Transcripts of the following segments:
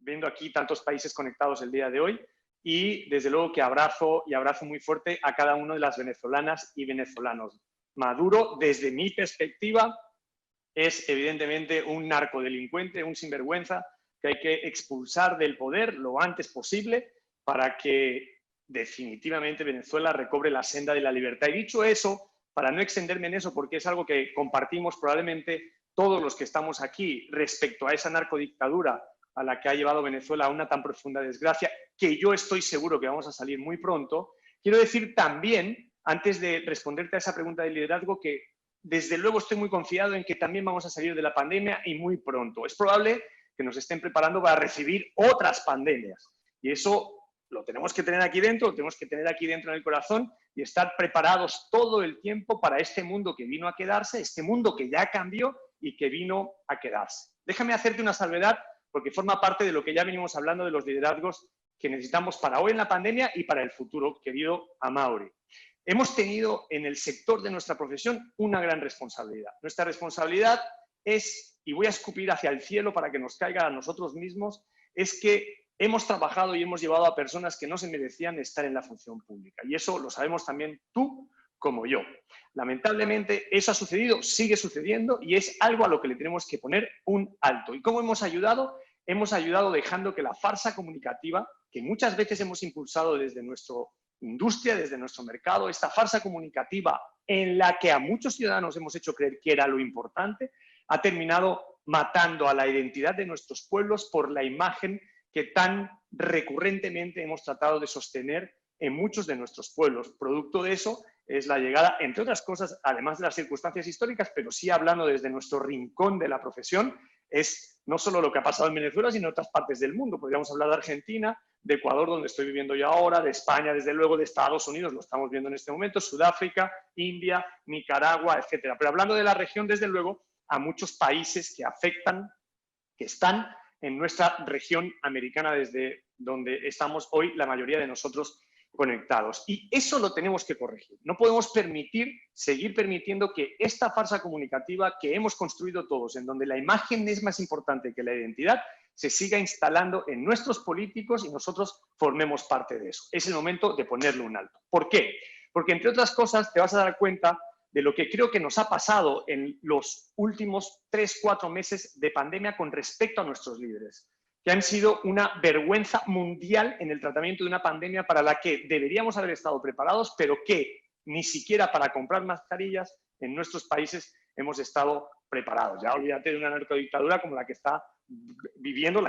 viendo aquí tantos países conectados el día de hoy y desde luego que abrazo muy fuerte a cada una de las venezolanas y venezolanos. Maduro, desde mi perspectiva, es evidentemente un narcodelincuente, un sinvergüenza que hay que expulsar del poder lo antes posible para que definitivamente Venezuela recobre la senda de la libertad. Y dicho eso, para no extenderme en eso, porque es algo que compartimos probablemente todos los que estamos aquí respecto a esa narcodictadura a la que ha llevado Venezuela a una tan profunda desgracia, que yo estoy seguro que vamos a salir muy pronto, quiero decir también, antes de responderte a esa pregunta del liderazgo, que desde luego estoy muy confiado en que también vamos a salir de la pandemia y muy pronto. Es probable que nos estén preparando para recibir otras pandemias. Y eso lo tenemos que tener aquí dentro, lo tenemos que tener aquí dentro en el corazón y estar preparados todo el tiempo para este mundo que vino a quedarse, este mundo que ya cambió y que vino a quedarse. Déjame hacerte una salvedad porque forma parte de lo que ya venimos hablando de los liderazgos que necesitamos para hoy en la pandemia y para el futuro, querido Amaury. Hemos tenido en el sector de nuestra profesión una gran responsabilidad. Nuestra responsabilidad es, y voy a escupir hacia el cielo para que nos caiga a nosotros mismos, es que hemos trabajado y hemos llevado a personas que no se merecían estar en la función pública. Y eso lo sabemos también tú como yo. Lamentablemente eso ha sucedido, sigue sucediendo y es algo a lo que le tenemos que poner un alto. ¿Y cómo hemos ayudado? Hemos ayudado dejando que la farsa comunicativa, que muchas veces hemos impulsado desde nuestra industria, desde nuestro mercado, esta farsa comunicativa en la que a muchos ciudadanos hemos hecho creer que era lo importante, ha terminado matando a la identidad de nuestros pueblos por la imagen que tan recurrentemente hemos tratado de sostener en muchos de nuestros pueblos. Producto de eso es la llegada, entre otras cosas, además de las circunstancias históricas, pero sí hablando desde nuestro rincón de la profesión, es no solo lo que ha pasado en Venezuela, sino en otras partes del mundo. Podríamos hablar de Argentina, de Ecuador, donde estoy viviendo yo ahora, de España, desde luego, de Estados Unidos, lo estamos viendo en este momento, Sudáfrica, India, Nicaragua, etcétera. Pero hablando de la región, desde luego, a muchos países que afectan, que están en nuestra región americana, desde donde estamos hoy la mayoría de nosotros conectados. Y eso lo tenemos que corregir. No podemos seguir permitiendo que esta farsa comunicativa que hemos construido todos, en donde la imagen es más importante que la identidad, se siga instalando en nuestros políticos y nosotros formemos parte de eso. Es el momento de ponerle un alto. ¿Por qué? Porque, entre otras cosas, te vas a dar cuenta de lo que creo que nos ha pasado en los últimos 3-4 meses de pandemia con respecto a nuestros líderes, que han sido una vergüenza mundial en el tratamiento de una pandemia para la que deberíamos haber estado preparados, pero que ni siquiera para comprar mascarillas en nuestros países hemos estado preparados. Ya olvídate de una narcodictadura como la que están viviendo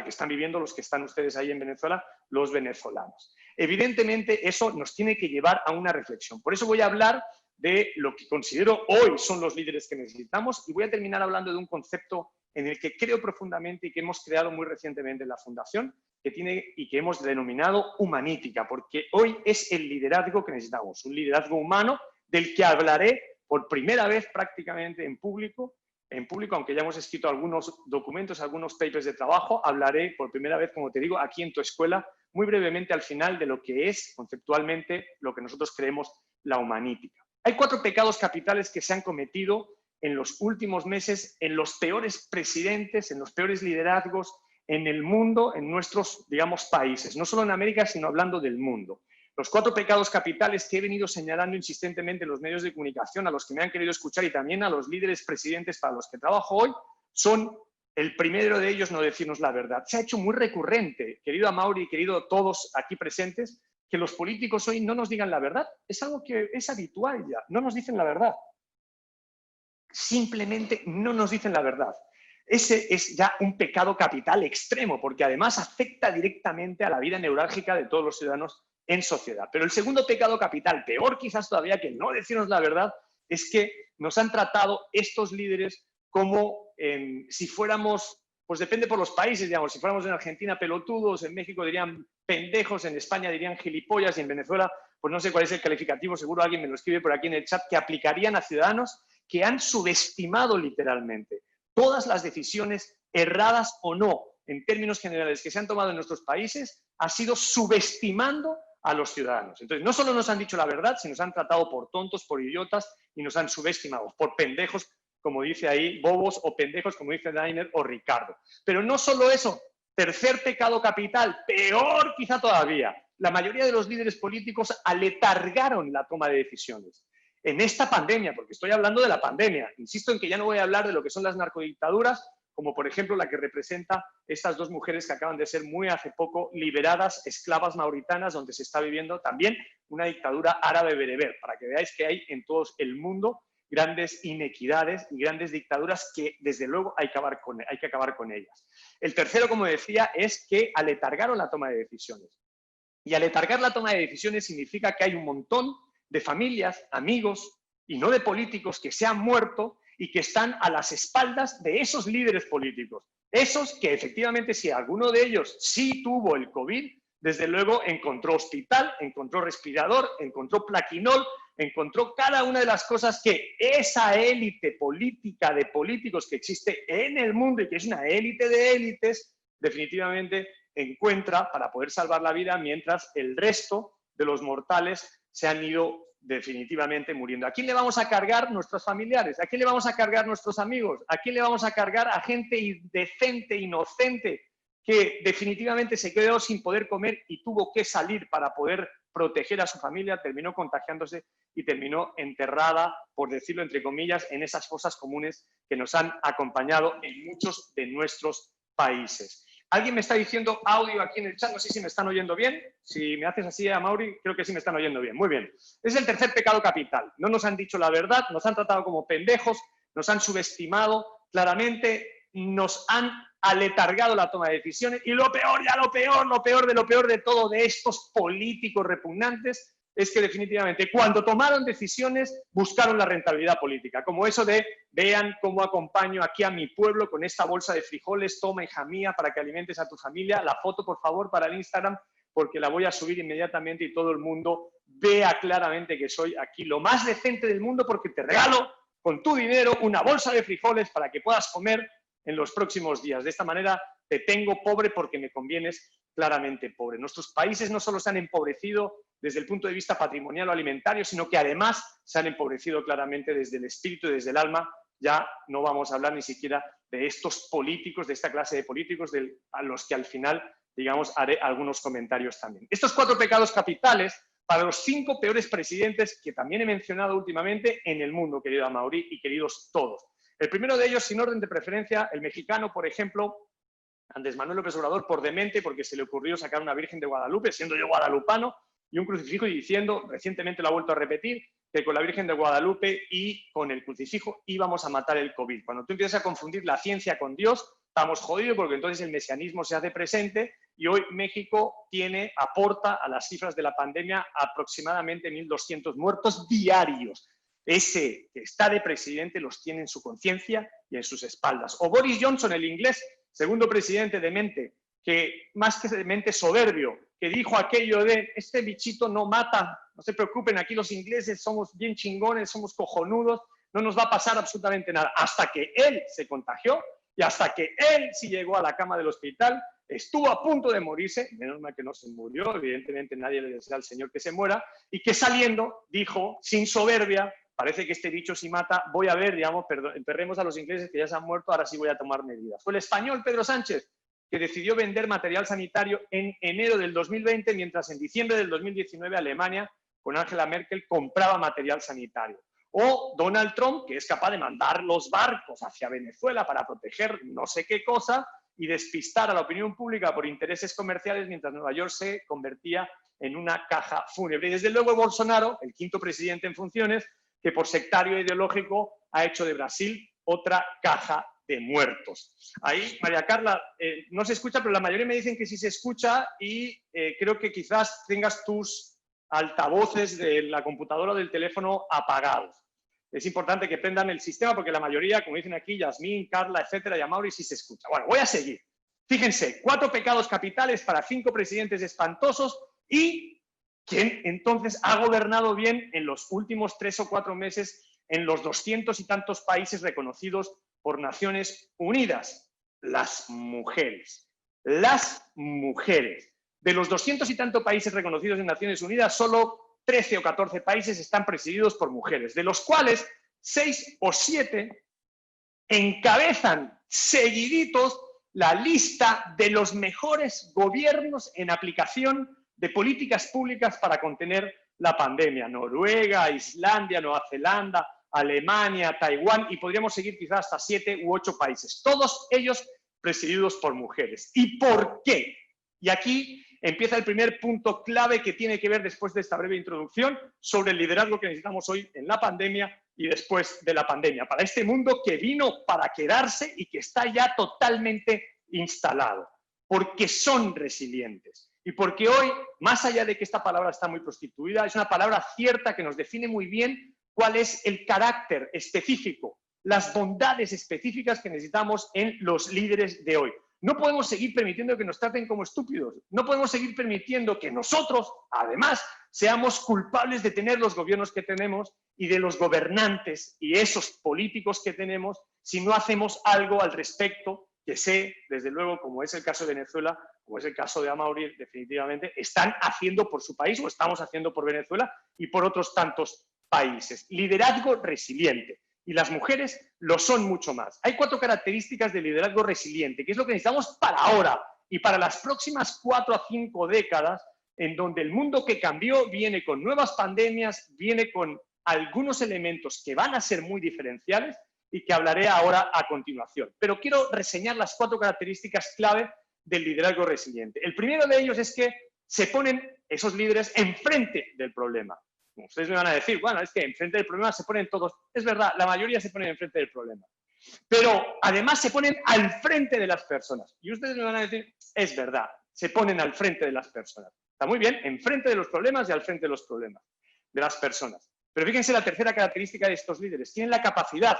los que están ustedes ahí en Venezuela, los venezolanos. Evidentemente, eso nos tiene que llevar a una reflexión. Por eso voy a hablar de lo que considero hoy son los líderes que necesitamos y voy a terminar hablando de un concepto en el que creo profundamente y que hemos creado muy recientemente en la Fundación y que hemos denominado humanítica, porque hoy es el liderazgo que necesitamos, un liderazgo humano del que hablaré por primera vez prácticamente en público, aunque ya hemos escrito algunos documentos, algunos papers de trabajo, hablaré por primera vez, como te digo, aquí en tu escuela, muy brevemente al final de lo que es conceptualmente lo que nosotros creemos la humanítica. Hay 4 pecados capitales que se han cometido en los últimos meses en los peores presidentes, en los peores liderazgos en el mundo, en nuestros, digamos, países, no solo en América, sino hablando del mundo. Los 4 pecados capitales que he venido señalando insistentemente en los medios de comunicación, a los que me han querido escuchar y también a los líderes presidentes para los que trabajo hoy, son el primero de ellos, no decirnos la verdad. Se ha hecho muy recurrente, querido Amaury y querido todos aquí presentes, que los políticos hoy no nos digan la verdad. Es algo que es habitual ya, no nos dicen la verdad. Simplemente no nos dicen la verdad. Ese es ya un pecado capital extremo, porque además afecta directamente a la vida neurálgica de todos los ciudadanos en sociedad. Pero el segundo pecado capital, peor quizás todavía que no decirnos la verdad, es que nos han tratado estos líderes como si fuéramos, pues depende por los países, digamos, si fuéramos en Argentina pelotudos, en México dirían pendejos, en España dirían gilipollas y en Venezuela, pues no sé cuál es el calificativo, seguro alguien me lo escribe por aquí en el chat, que aplicarían a ciudadanos que han subestimado literalmente todas las decisiones, erradas o no, en términos generales, que se han tomado en nuestros países, ha sido subestimando a los ciudadanos. Entonces, no solo nos han dicho la verdad, sino nos han tratado por tontos, por idiotas y nos han subestimado, por pendejos, como dice ahí, bobos o pendejos, como dice Dainer o Ricardo. Pero no solo eso, Tercer pecado capital, peor quizá todavía. La mayoría de los líderes políticos aletargaron la toma de decisiones. En esta pandemia, porque estoy hablando de la pandemia, insisto en que ya no voy a hablar de lo que son las narcodictaduras, como por ejemplo la que representa estas dos mujeres que acaban de ser muy hace poco liberadas, esclavas mauritanas, donde se está viviendo también una dictadura árabe bereber, para que veáis que hay en todo el mundo grandes inequidades y grandes dictaduras que desde luego hay que acabar con ellas. El tercero, como decía, es que aletargaron la toma de decisiones. Y aletargar la toma de decisiones significa que hay un montón de familias, amigos y no de políticos que se han muerto y que están a las espaldas de esos líderes políticos. Esos que efectivamente, si alguno de ellos sí tuvo el COVID, desde luego encontró hospital, encontró respirador, encontró plaquinol, encontró cada una de las cosas que esa élite política de políticos que existe en el mundo y que es una élite de élites, definitivamente encuentra para poder salvar la vida, mientras el resto de los mortales se han ido definitivamente muriendo. ¿A quién le vamos a cargar? Nuestros familiares. ¿A quién le vamos a cargar? Nuestros amigos. ¿A quién le vamos a cargar? A gente indecente, inocente, que definitivamente se quedó sin poder comer y tuvo que salir para poder proteger a su familia, terminó contagiándose y terminó enterrada, por decirlo entre comillas, en esas fosas comunes que nos han acompañado en muchos de nuestros países. ¿Alguien me está diciendo audio aquí en el chat? No sé si me están oyendo bien. Si me haces así a Mauri, creo que sí me están oyendo bien. Muy bien. Es el tercer pecado capital. No nos han dicho la verdad, nos han tratado como pendejos, nos han subestimado claramente, nos han aletargado la toma de decisiones y lo peor, ya lo peor de todo de estos políticos repugnantes es que definitivamente cuando tomaron decisiones buscaron la rentabilidad política, como eso de vean cómo acompaño aquí a mi pueblo con esta bolsa de frijoles, toma hija mía para que alimentes a tu familia, la foto por favor para el Instagram porque la voy a subir inmediatamente y todo el mundo vea claramente que soy aquí lo más decente del mundo porque te regalo con tu dinero una bolsa de frijoles para que puedas comer en los próximos días. De esta manera te tengo pobre porque me convienes claramente pobre. Nuestros países no solo se han empobrecido desde el punto de vista patrimonial o alimentario, sino que además se han empobrecido claramente desde el espíritu y desde el alma. Ya no vamos a hablar ni siquiera de estos políticos, de esta clase de políticos, a los que al final, digamos, haré algunos comentarios también. Estos 4 pecados capitales para los 5 peores presidentes que también he mencionado últimamente en el mundo, querido Amaury y queridos todos. El primero de ellos, sin orden de preferencia, el mexicano, por ejemplo, Andrés Manuel López Obrador, por demente, porque se le ocurrió sacar una Virgen de Guadalupe, siendo yo guadalupano, y un crucifijo y diciendo, recientemente lo ha vuelto a repetir, que con la Virgen de Guadalupe y con el crucifijo íbamos a matar el COVID. Cuando tú empiezas a confundir la ciencia con Dios, estamos jodidos porque entonces el mesianismo se hace presente y hoy México aporta a las cifras de la pandemia aproximadamente 1.200 muertos diarios. Ese que está de presidente los tiene en su conciencia y en sus espaldas. O Boris Johnson, el inglés, segundo presidente demente, que más que demente soberbio, que dijo aquello de este bichito no mata, no se preocupen, aquí los ingleses somos bien chingones, somos cojonudos, no nos va a pasar absolutamente nada. Hasta que él se contagió y hasta que él sí llegó a la cama del hospital, estuvo a punto de morirse, menos mal que no se murió, evidentemente nadie le desea al Señor que se muera, y que saliendo dijo, sin soberbia, parece que este bicho sí mata, voy a ver, digamos, enterremos a los ingleses que ya se han muerto, ahora sí voy a tomar medidas. Fue el español Pedro Sánchez que decidió vender material sanitario en enero del 2020, mientras en diciembre del 2019 Alemania, con Angela Merkel, compraba material sanitario. O Donald Trump, que es capaz de mandar los barcos hacia Venezuela para proteger no sé qué cosa y despistar a la opinión pública por intereses comerciales, mientras Nueva York se convertía en una caja fúnebre. Y desde luego Bolsonaro, el 5º presidente en funciones, que por sectario ideológico ha hecho de Brasil otra caja de muertos. Ahí, María Carla, no se escucha, pero la mayoría me dicen que sí se escucha y creo que quizás tengas tus altavoces de la computadora o del teléfono apagados. Es importante que prendan el sistema porque la mayoría, como dicen aquí, Yasmín, Carla, etcétera, y Amaury, sí se escucha. Bueno, voy a seguir. Fíjense, 4 pecados capitales para 5 presidentes espantosos y ¿quién entonces ha gobernado bien en los últimos 3 o 4 meses en los 200 y tantos países reconocidos por Naciones Unidas? Las mujeres. Las mujeres. De los 200 y tantos países reconocidos en Naciones Unidas, solo 13 o 14 países están presididos por mujeres, de los cuales 6 o 7 encabezan seguiditos la lista de los mejores gobiernos en aplicación de políticas públicas para contener la pandemia. Noruega, Islandia, Nueva Zelanda, Alemania, Taiwán, y podríamos seguir quizás hasta 7 u 8 países. Todos ellos presididos por mujeres. ¿Y por qué? Y aquí empieza el primer punto clave que tiene que ver, después de esta breve introducción, sobre el liderazgo que necesitamos hoy en la pandemia y después de la pandemia, para este mundo que vino para quedarse y que está ya totalmente instalado, porque son resilientes. Y porque hoy, más allá de que esta palabra está muy prostituida, es una palabra cierta que nos define muy bien cuál es el carácter específico, las bondades específicas que necesitamos en los líderes de hoy. No podemos seguir permitiendo que nos traten como estúpidos. No podemos seguir permitiendo que nosotros, además, seamos culpables de tener los gobiernos que tenemos y de los gobernantes y esos políticos que tenemos si no hacemos algo al respecto, que sé, desde luego, como es el caso de Venezuela, como es el caso de Amaury, definitivamente, están haciendo por su país o estamos haciendo por Venezuela y por otros tantos países. Liderazgo resiliente. Y las mujeres lo son mucho más. Hay 4 características de liderazgo resiliente, que es lo que necesitamos para ahora y para las próximas 4 a 5 décadas, en donde el mundo que cambió viene con nuevas pandemias, viene con algunos elementos que van a ser muy diferenciales y que hablaré ahora a continuación. Pero quiero reseñar las 4 características clave del liderazgo resiliente. El primero de ellos es que se ponen esos líderes enfrente del problema. Ustedes me van a decir, bueno, es que enfrente del problema se ponen todos. Es verdad, la mayoría se ponen enfrente del problema. Pero además se ponen al frente de las personas. Y ustedes me van a decir, es verdad, se ponen al frente de las personas. Está muy bien, enfrente de los problemas y al frente de los problemas, de las personas. Pero fíjense la tercera característica de estos líderes. Tienen la capacidad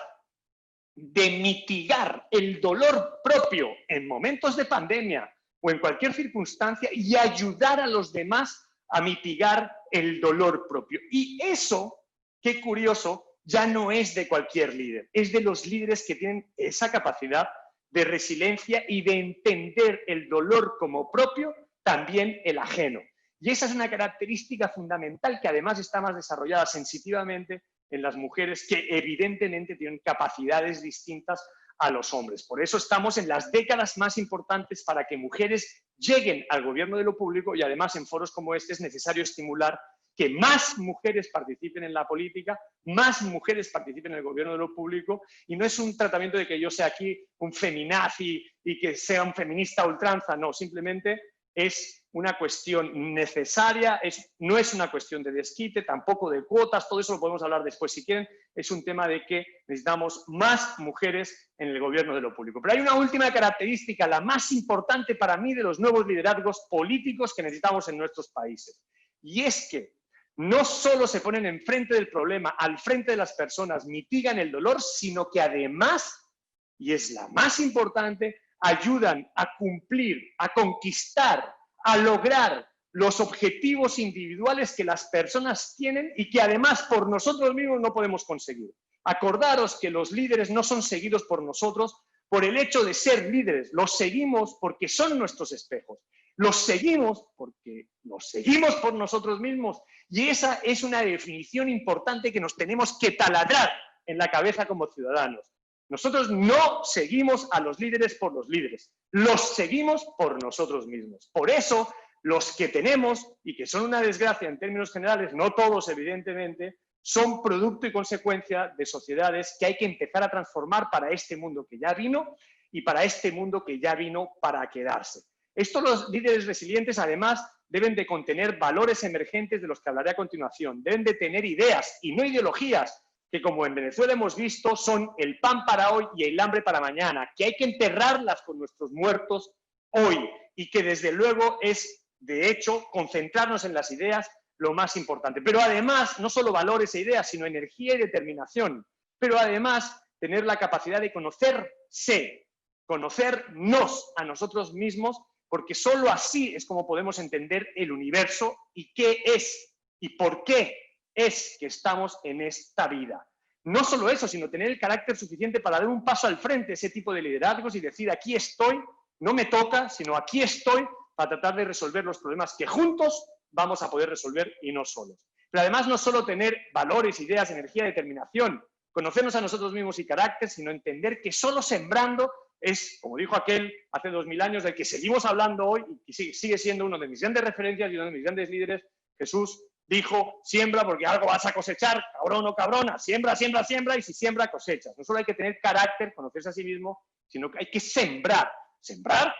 de mitigar el dolor propio en momentos de pandemia o en cualquier circunstancia y ayudar a los demás a mitigar el dolor propio. Y eso, qué curioso, ya no es de cualquier líder, es de los líderes que tienen esa capacidad de resiliencia y de entender el dolor como propio, también el ajeno. Y esa es una característica fundamental que además está más desarrollada sensitivamente en las mujeres, que evidentemente tienen capacidades distintas a los hombres. Por eso estamos en las décadas más importantes para que mujeres lleguen al gobierno de lo público, y además en foros como este es necesario estimular que más mujeres participen en la política, más mujeres participen en el gobierno de lo público, y no es un tratamiento de que yo sea aquí un feminazi y que sea un feminista a ultranza, no, simplemente es una cuestión necesaria, no es una cuestión de desquite, tampoco de cuotas, todo eso lo podemos hablar después si quieren, es un tema de que necesitamos más mujeres en el gobierno de lo público. Pero hay una última característica, la más importante para mí de los nuevos liderazgos políticos que necesitamos en nuestros países, y es que no solo se ponen enfrente del problema, al frente de las personas, mitigan el dolor, sino que además, y es la más importante, ayudan a cumplir, a conquistar, a lograr los objetivos individuales que las personas tienen y que además por nosotros mismos no podemos conseguir. Acordaros que los líderes no son seguidos por nosotros por el hecho de ser líderes, los seguimos porque son nuestros espejos. Los seguimos porque los seguimos por nosotros mismos, y esa es una definición importante que nos tenemos que taladrar en la cabeza como ciudadanos. Nosotros no seguimos a los líderes por los líderes, los seguimos por nosotros mismos. Por eso, los que tenemos, y que son una desgracia en términos generales, no todos evidentemente, son producto y consecuencia de sociedades que hay que empezar a transformar para este mundo que ya vino y para este mundo que ya vino para quedarse. Estos los líderes resilientes, además, deben de contener valores emergentes de los que hablaré a continuación. Deben de tener ideas y no ideologías que, como en Venezuela hemos visto, son el pan para hoy y el hambre para mañana, que hay que enterrarlas con nuestros muertos hoy y que desde luego es, de hecho, concentrarnos en las ideas lo más importante. Pero además, no solo valores e ideas, sino energía y determinación. Pero además, tener la capacidad de conocerse, conocernos a nosotros mismos, porque solo así es como podemos entender el universo y qué es y por qué es que estamos en esta vida. No solo eso, sino tener el carácter suficiente para dar un paso al frente, ese tipo de liderazgos, y decir, aquí estoy, no me toca, sino aquí estoy para tratar de resolver los problemas que juntos vamos a poder resolver y no solos. Pero además no solo tener valores, ideas, energía, determinación, conocernos a nosotros mismos y carácter, sino entender que solo sembrando es, como dijo aquel hace 2000 años, del que seguimos hablando hoy y que sigue siendo uno de mis grandes referencias y uno de mis grandes líderes. Jesús dijo, siembra porque algo vas a cosechar, cabrón o cabrona, siembra, siembra, siembra, y si siembra, cosechas. No solo hay que tener carácter, conocerse a sí mismo, sino que hay que sembrar,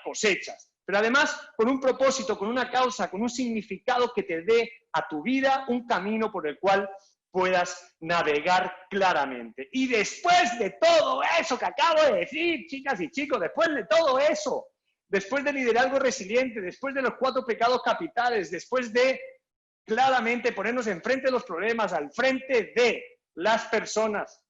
cosechas. Pero además con un propósito, con una causa, con un significado que te dé a tu vida un camino por el cual puedas navegar claramente. Y después de todo eso que acabo de decir, chicas y chicos, después de todo eso, después de liderazgo resiliente, después de los 4 pecados capitales, después de claramente ponernos enfrente de los problemas, al frente de las personas,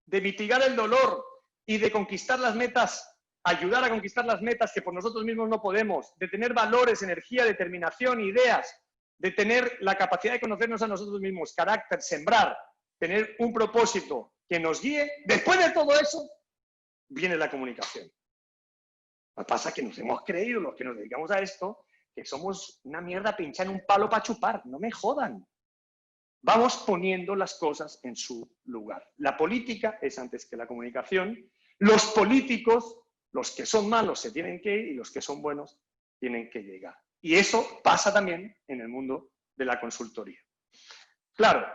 de mitigar el dolor y de conquistar las metas, ayudar a conquistar las metas que por nosotros mismos no podemos, de tener valores, energía, determinación, ideas, de tener la capacidad de conocernos a nosotros mismos, carácter, sembrar, tener un propósito que nos guíe. Después de todo eso, viene la comunicación. Lo que pasa es que nos hemos creído, los que nos dedicamos a esto, que somos una mierda pinchada en un palo para chupar. No me jodan. Vamos poniendo las cosas en su lugar. La política es antes que la comunicación. Los políticos, los que son malos se tienen que ir y los que son buenos tienen que llegar. Y eso pasa también en el mundo de la consultoría. Claro,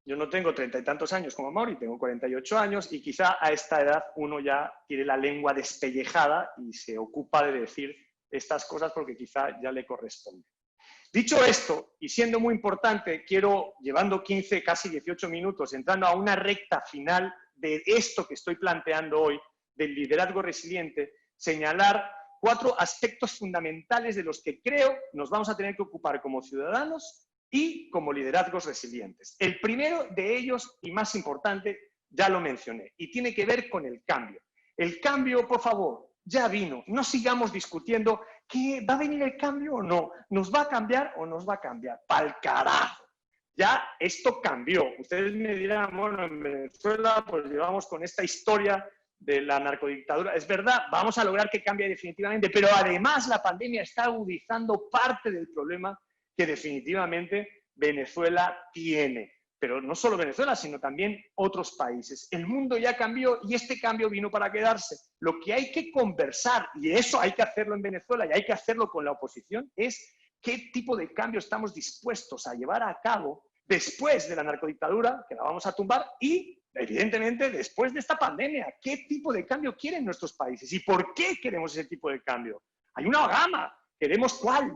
yo no tengo 30 y tantos años como Mauri, tengo 48 años y quizá a esta edad uno ya tiene la lengua despellejada y se ocupa de decir estas cosas porque quizá ya le corresponde. Dicho esto, y siendo muy importante, quiero, llevando 15, casi 18 minutos, entrando a una recta final de esto que estoy planteando hoy, del liderazgo resiliente, señalar 4 aspectos fundamentales de los que creo nos vamos a tener que ocupar como ciudadanos y como liderazgos resilientes. El primero de ellos, y más importante, ya lo mencioné, y tiene que ver con el cambio. El cambio, por favor, ya vino. No sigamos discutiendo que va a venir el cambio o no. ¿Nos va a cambiar o nos va a cambiar? ¡Pa'l carajo! Ya esto cambió. Ustedes me dirán, bueno, en Venezuela pues llevamos con esta historia de la narcodictadura. Es verdad, vamos a lograr que cambie definitivamente, pero además la pandemia está agudizando parte del problema que definitivamente Venezuela tiene. Pero no solo Venezuela, sino también otros países. El mundo ya cambió y este cambio vino para quedarse. Lo que hay que conversar, y eso hay que hacerlo en Venezuela y hay que hacerlo con la oposición, es qué tipo de cambio estamos dispuestos a llevar a cabo después de la narcodictadura, que la vamos a tumbar, y evidentemente después de esta pandemia. ¿Qué tipo de cambio quieren nuestros países? ¿Y por qué queremos ese tipo de cambio? Hay una gama. ¿Queremos cuál?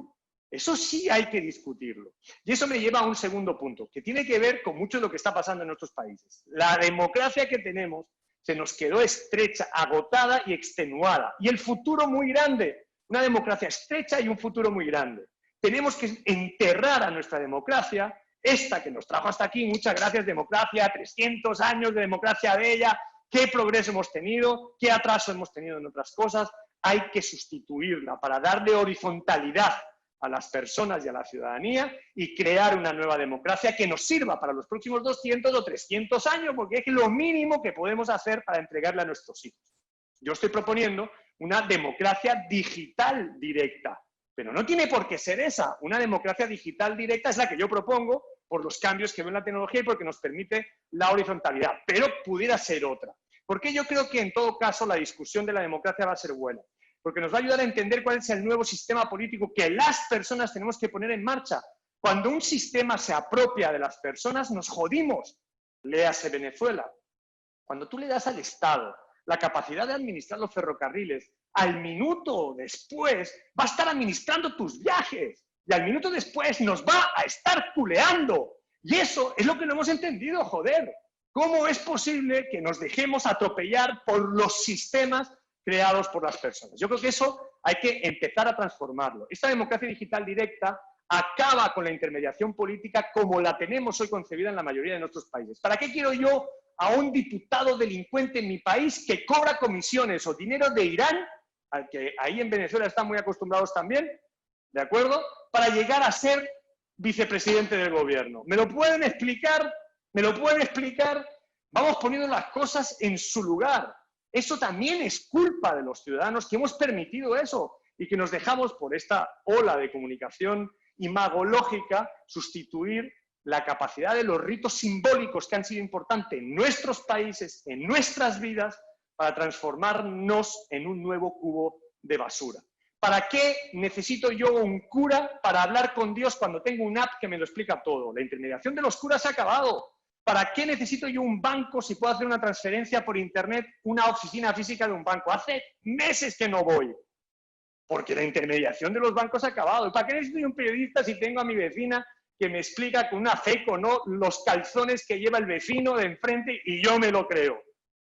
Eso sí hay que discutirlo. Y eso me lleva a un segundo punto, que tiene que ver con mucho de lo que está pasando en nuestros países. La democracia que tenemos se nos quedó estrecha, agotada y extenuada. Y el futuro muy grande. Una democracia estrecha y un futuro muy grande. Tenemos que enterrar a nuestra democracia, esta que nos trajo hasta aquí. Muchas gracias, democracia. 300 años de democracia bella. ¿Qué progreso hemos tenido? ¿Qué atraso hemos tenido en otras cosas? Hay que sustituirla para darle horizontalidad a las personas y a la ciudadanía y crear una nueva democracia que nos sirva para los próximos 200 o 300 años, porque es lo mínimo que podemos hacer para entregarle a nuestros hijos. Yo estoy proponiendo una democracia digital directa, pero no tiene por qué ser esa. Una democracia digital directa es la que yo propongo por los cambios que veo en la tecnología y porque nos permite la horizontalidad, pero pudiera ser otra. Porque yo creo que en todo caso la discusión de la democracia va a ser buena, porque nos va a ayudar a entender cuál es el nuevo sistema político que las personas tenemos que poner en marcha. Cuando un sistema se apropia de las personas, nos jodimos. Léase Venezuela. Cuando tú le das al Estado la capacidad de administrar los ferrocarriles, al minuto después va a estar administrando tus viajes y al minuto después nos va a estar culeando. Y eso es lo que no hemos entendido, joder. ¿Cómo es posible que nos dejemos atropellar por los sistemas creados por las personas? Yo creo que eso hay que empezar a transformarlo. Esta democracia digital directa acaba con la intermediación política como la tenemos hoy concebida en la mayoría de nuestros países. ¿Para qué quiero yo a un diputado delincuente en mi país que cobra comisiones o dinero de Irán, al que ahí en Venezuela están muy acostumbrados también, ¿de acuerdo?, para llegar a ser vicepresidente del gobierno? ¿Me lo pueden explicar? ¿Me lo pueden explicar? Vamos poniendo las cosas en su lugar. Eso también es culpa de los ciudadanos que hemos permitido eso y que nos dejamos por esta ola de comunicación imagológica sustituir la capacidad de los ritos simbólicos que han sido importantes en nuestros países, en nuestras vidas, para transformarnos en un nuevo cubo de basura. ¿Para qué necesito yo un cura para hablar con Dios cuando tengo una app que me lo explica todo? La intermediación de los curas se ha acabado. ¿Para qué necesito yo un banco si puedo hacer una transferencia por internet, una oficina física de un banco? Hace meses que no voy, porque la intermediación de los bancos se ha acabado. ¿Para qué necesito yo un periodista si tengo a mi vecina que me explica con una fe o no los calzones que lleva el vecino de enfrente y yo me lo creo?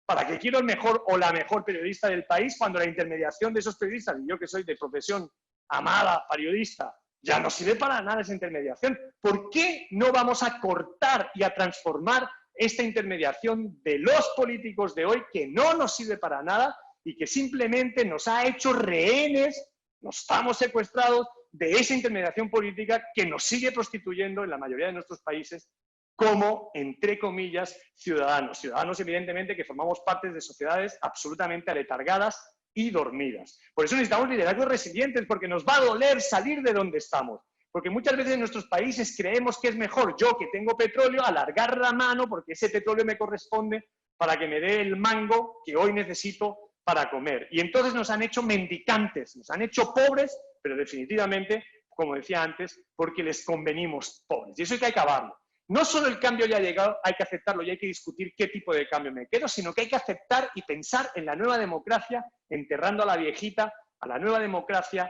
¿Para qué quiero el mejor o la mejor periodista del país cuando la intermediación de esos periodistas, y yo que soy de profesión amada periodista, ya no sirve para nada esa intermediación? ¿Por qué no vamos a cortar y a transformar esta intermediación de los políticos de hoy que no nos sirve para nada y que simplemente nos ha hecho rehenes, nos estamos secuestrados de esa intermediación política que nos sigue prostituyendo en la mayoría de nuestros países como, entre comillas, ciudadanos. Ciudadanos, evidentemente, que formamos parte de sociedades absolutamente aletargadas y dormidas. Por eso necesitamos liderazgos resilientes, porque nos va a doler salir de donde estamos. Porque muchas veces en nuestros países creemos que es mejor yo, que tengo petróleo, alargar la mano, porque ese petróleo me corresponde, para que me dé el mango que hoy necesito para comer. Y entonces nos han hecho mendicantes, nos han hecho pobres, pero definitivamente, como decía antes, porque les convenimos pobres. Y eso hay que acabarlo. No solo el cambio ya ha llegado, hay que aceptarlo y hay que discutir qué tipo de cambio me quedo, sino que hay que aceptar y pensar en la nueva democracia, enterrando a la viejita, a la nueva democracia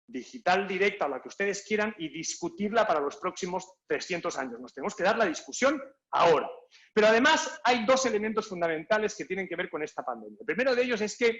digital directa, o la que ustedes quieran, y discutirla para los próximos 300 años. Nos tenemos que dar la discusión ahora. Pero además hay dos elementos fundamentales que tienen que ver con esta pandemia. El primero de ellos es que,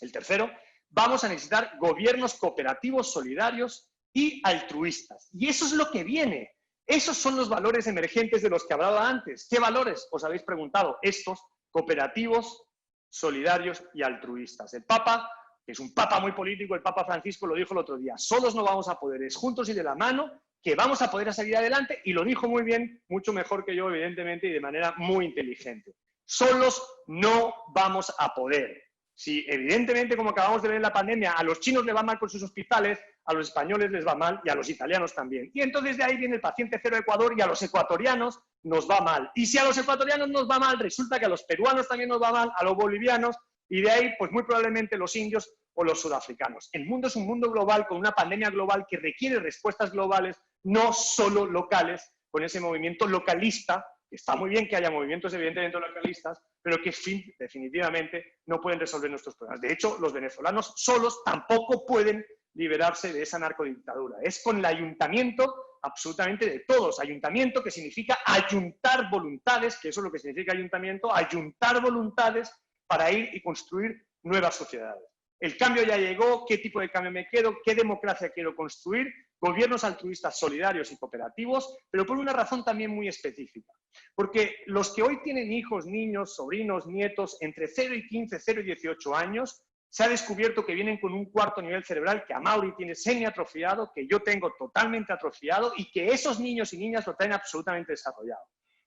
el tercero, vamos a necesitar gobiernos cooperativos, solidarios y altruistas. Y eso es lo que viene. Esos son los valores emergentes de los que hablaba antes. ¿Qué valores? Os habéis preguntado. Estos, cooperativos, solidarios y altruistas. El Papa, que es un Papa muy político, el Papa Francisco lo dijo el otro día, solos no vamos a poder, es juntos y de la mano que vamos a poder salir adelante, y lo dijo muy bien, mucho mejor que yo, evidentemente, y de manera muy inteligente. Solos no vamos a poder. Si, evidentemente, como acabamos de ver en la pandemia, a los chinos les va mal con sus hospitales, a los españoles les va mal y a los italianos también. Y entonces de ahí viene el paciente cero Ecuador y a los ecuatorianos nos va mal. Y si a los ecuatorianos nos va mal, resulta que a los peruanos también nos va mal, a los bolivianos, y de ahí, pues muy probablemente los indios o los sudafricanos. El mundo es un mundo global con una pandemia global que requiere respuestas globales, no solo locales, con ese movimiento localista, que está muy bien que haya movimientos evidentemente localistas, pero que definitivamente no pueden resolver nuestros problemas. De hecho, los venezolanos solos tampoco pueden liberarse de esa narcodictadura. Es con el ayuntamiento absolutamente de todos. Ayuntamiento, que significa ayuntar voluntades, que eso es lo que significa ayuntamiento, ayuntar voluntades para ir y construir nuevas sociedades. El cambio ya llegó, ¿qué tipo de cambio me quedo? ¿Qué democracia quiero construir? Gobiernos altruistas, solidarios y cooperativos, pero por una razón también muy específica. Porque los que hoy tienen hijos, niños, sobrinos, nietos, entre 0 y 15, 0 y 18 años, se ha descubierto que vienen con un cuarto nivel cerebral que Amaury tiene semiatrofiado, que yo tengo totalmente atrofiado y que esos niños y niñas lo traen absolutamente desarrollado.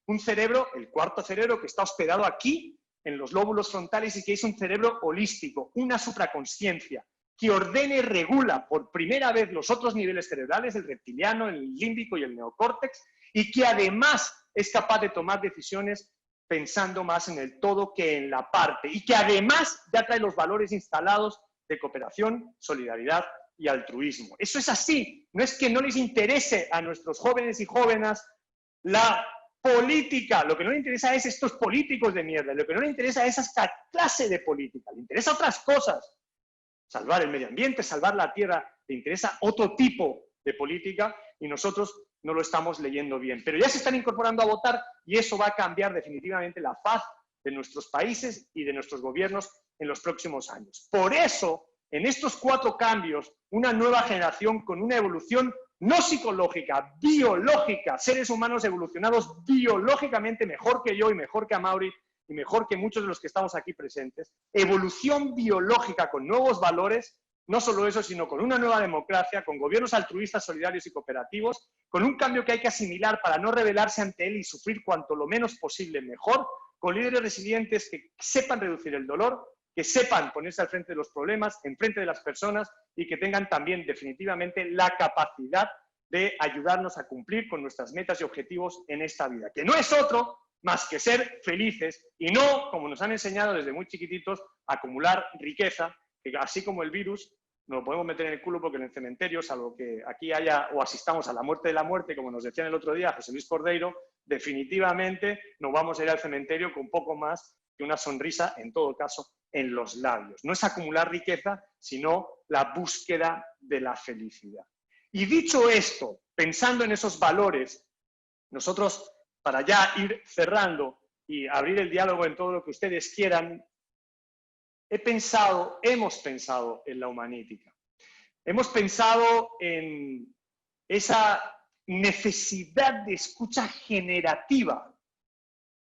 Un cerebro, el cuarto cerebro, que está hospedado aquí, en los lóbulos frontales, y que es un cerebro holístico, una supraconsciencia, que ordena y regula por primera vez los otros niveles cerebrales, el reptiliano, el límbico y el neocórtex, y que además es capaz de tomar decisiones pensando más en el todo que en la parte, y que además ya trae los valores instalados de cooperación, solidaridad y altruismo. Eso es así, no es que no les interese a nuestros jóvenes y jóvenes la política, lo que no le interesa es estos políticos de mierda, lo que no le interesa es esta clase de política, le interesa otras cosas, salvar el medio ambiente, salvar la tierra, le interesa otro tipo de política y nosotros no lo estamos leyendo bien. Pero ya se están incorporando a votar y eso va a cambiar definitivamente la faz de nuestros países y de nuestros gobiernos en los próximos años. Por eso, en estos 4 cambios, una nueva generación con una evolución no psicológica, biológica, seres humanos evolucionados biológicamente mejor que yo y mejor que Amaury y mejor que muchos de los que estamos aquí presentes, evolución biológica con nuevos valores, no solo eso, sino con una nueva democracia, con gobiernos altruistas, solidarios y cooperativos, con un cambio que hay que asimilar para no rebelarse ante él y sufrir cuanto lo menos posible mejor, con líderes resilientes que sepan reducir el dolor, que sepan ponerse al frente de los problemas, enfrente de las personas y que tengan también definitivamente la capacidad de ayudarnos a cumplir con nuestras metas y objetivos en esta vida, que no es otro más que ser felices y no, como nos han enseñado desde muy chiquititos, acumular riqueza, que así como el virus, nos lo podemos meter en el culo porque en el cementerio, salvo que aquí haya o asistamos a la muerte de la muerte, como nos decían el otro día José Luis Cordeiro, definitivamente nos vamos a ir al cementerio con poco más que una sonrisa, en todo caso, en los labios. No es acumular riqueza, sino la búsqueda de la felicidad. Y dicho esto, pensando en esos valores, nosotros, para ya ir cerrando y abrir el diálogo en todo lo que ustedes quieran, hemos pensado en la humanítica. Hemos pensado en esa necesidad de escucha generativa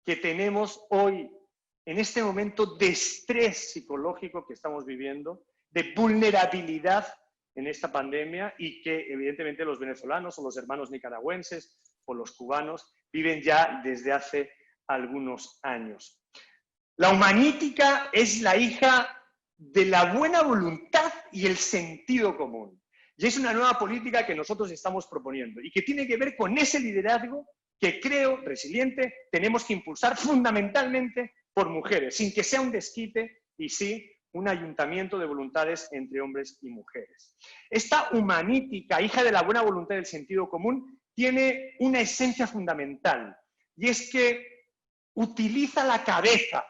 que tenemos hoy en este momento de estrés psicológico que estamos viviendo, de vulnerabilidad en esta pandemia y que evidentemente los venezolanos o los hermanos nicaragüenses o los cubanos viven ya desde hace algunos años. La humanítica es la hija de la buena voluntad y el sentido común. Y es una nueva política que nosotros estamos proponiendo y que tiene que ver con ese liderazgo que creo, resiliente, tenemos que impulsar fundamentalmente por mujeres, sin que sea un desquite y sí un ayuntamiento de voluntades entre hombres y mujeres. Esta humanítica, hija de la buena voluntad y el sentido común, tiene una esencia fundamental y es que utiliza la cabeza,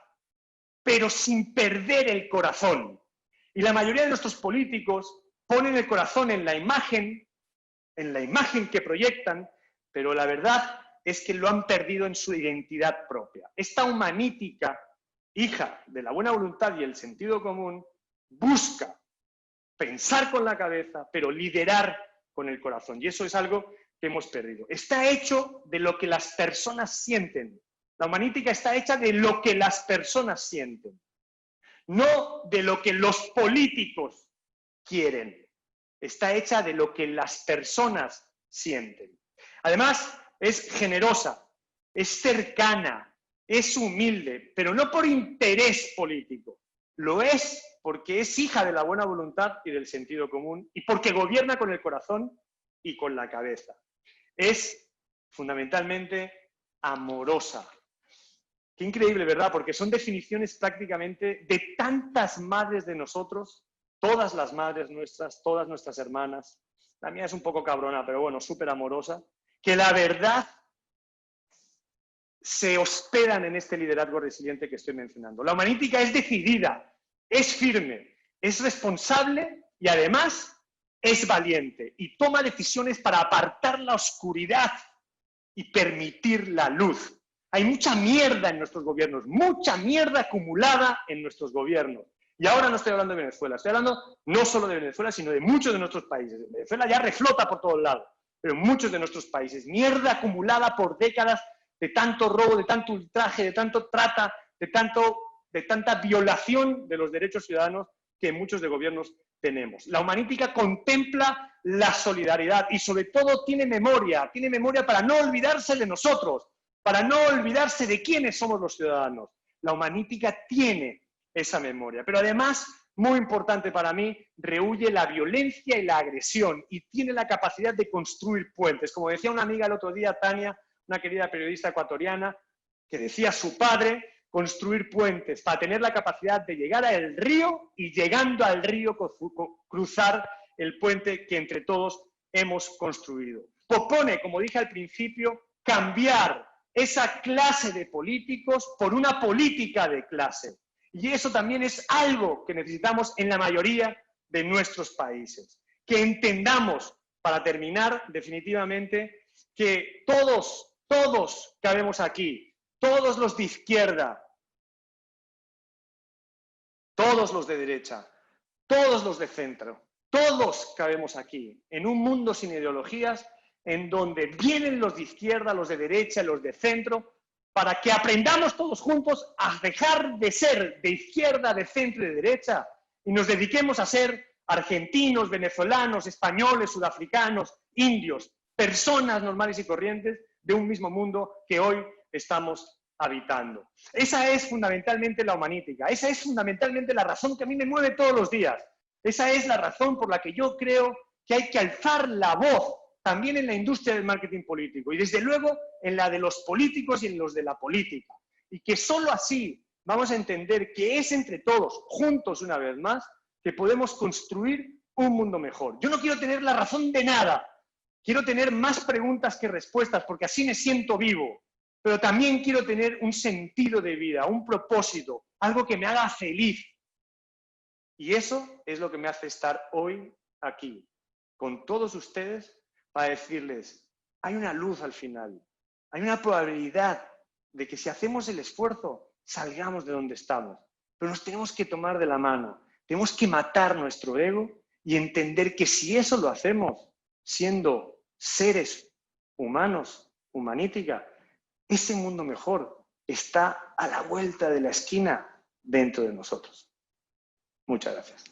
pero sin perder el corazón. Y la mayoría de nuestros políticos ponen el corazón en la imagen que proyectan, pero la verdad es que lo han perdido en su identidad propia. Esta humanítica, hija de la buena voluntad y el sentido común, busca pensar con la cabeza, pero liderar con el corazón. Y eso es algo que hemos perdido. Está hecho de lo que las personas sienten. La humanítica está hecha de lo que las personas sienten, no de lo que los políticos quieren. Está hecha de lo que las personas sienten. Además, es generosa, es cercana, es humilde, pero no por interés político. Lo es porque es hija de la buena voluntad y del sentido común y porque gobierna con el corazón y con la cabeza. Es fundamentalmente amorosa. Qué increíble, ¿verdad? Porque son definiciones prácticamente de tantas madres de nosotros, todas las madres nuestras, todas nuestras hermanas. La mía es un poco cabrona, pero bueno, súper amorosa, que la verdad se hospedan en este liderazgo resiliente que estoy mencionando. La humanítica es decidida, es firme, es responsable y además es valiente y toma decisiones para apartar la oscuridad y permitir la luz. Hay mucha mierda en nuestros gobiernos, mucha mierda acumulada en nuestros gobiernos. Y ahora no estoy hablando de Venezuela, estoy hablando no solo de Venezuela, sino de muchos de nuestros países. Venezuela ya reflota por todos lados, pero muchos de nuestros países. Mierda acumulada por décadas de tanto robo, de tanto ultraje, de tanto trata, de tanta violación de los derechos ciudadanos que muchos de gobiernos tenemos. La humanítica contempla la solidaridad y sobre todo tiene memoria para no olvidarse de nosotros, para no olvidarse de quiénes somos los ciudadanos. La humanítica tiene esa memoria, pero además, muy importante para mí, rehúye la violencia y la agresión y tiene la capacidad de construir puentes. Como decía una amiga el otro día, Tania, una querida periodista ecuatoriana, que decía su padre, construir puentes para tener la capacidad de llegar al río y llegando al río cruzar el puente que entre todos hemos construido. Propone, como dije al principio, cambiar esa clase de políticos por una política de clase. Y eso también es algo que necesitamos en la mayoría de nuestros países. Que entendamos, para terminar definitivamente, que todos cabemos aquí, todos los de izquierda, todos los de derecha, todos los de centro, todos cabemos aquí, en un mundo sin ideologías, en donde vienen los de izquierda, los de derecha, los de centro, para que aprendamos todos juntos a dejar de ser de izquierda, de centro y de derecha y nos dediquemos a ser argentinos, venezolanos, españoles, sudafricanos, indios, personas normales y corrientes de un mismo mundo que hoy estamos habitando. Esa es fundamentalmente la humanítica, esa es fundamentalmente la razón que a mí me mueve todos los días. Esa es la razón por la que yo creo que hay que alzar la voz también en la industria del marketing político y desde luego en la de los políticos y en los de la política. Y que solo así vamos a entender que es entre todos, juntos una vez más, que podemos construir un mundo mejor. Yo no quiero tener la razón de nada, quiero tener más preguntas que respuestas porque así me siento vivo, pero también quiero tener un sentido de vida, un propósito, algo que me haga feliz. Y eso es lo que me hace estar hoy aquí, con todos ustedes, para decirles, hay una luz al final, hay una probabilidad de que si hacemos el esfuerzo, salgamos de donde estamos. Pero nos tenemos que tomar de la mano, tenemos que matar nuestro ego y entender que si eso lo hacemos, siendo seres humanos, humanítica, ese mundo mejor está a la vuelta de la esquina dentro de nosotros. Muchas gracias.